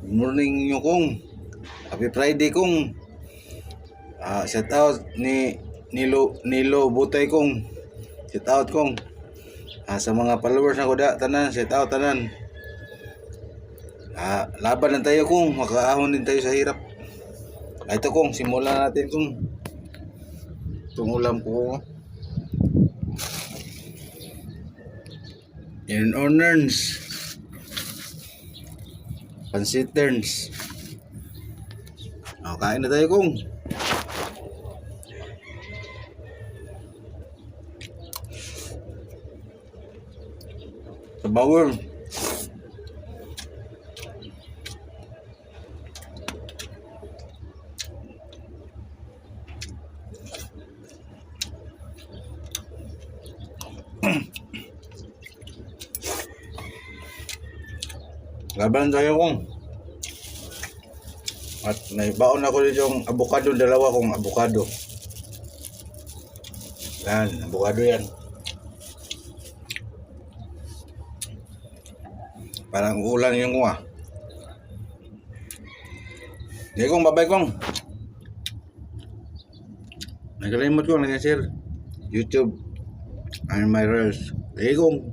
Good morning nyo kong. Happy Friday kong. Shout out ni Nilo Butay kong. Shout out kong. Sa mga followers na ko da tanan, shout out tanan. Laban lang tayo kong, makaahon din tayo sa hirap. Ito kong, simulan natin kong. Itong ulam ko. In honors. Pansitterns. Kain na tayo kong. Sa bawal. Laban tayo kong. At naibaon ako dito yung avocado, dalawa kong avocado. Yan, avocado yan. Parang ulan yung kuha. Hindi kong babay kong. Nagkalimot ko, nag-share YouTube and my reels. Hindi kong.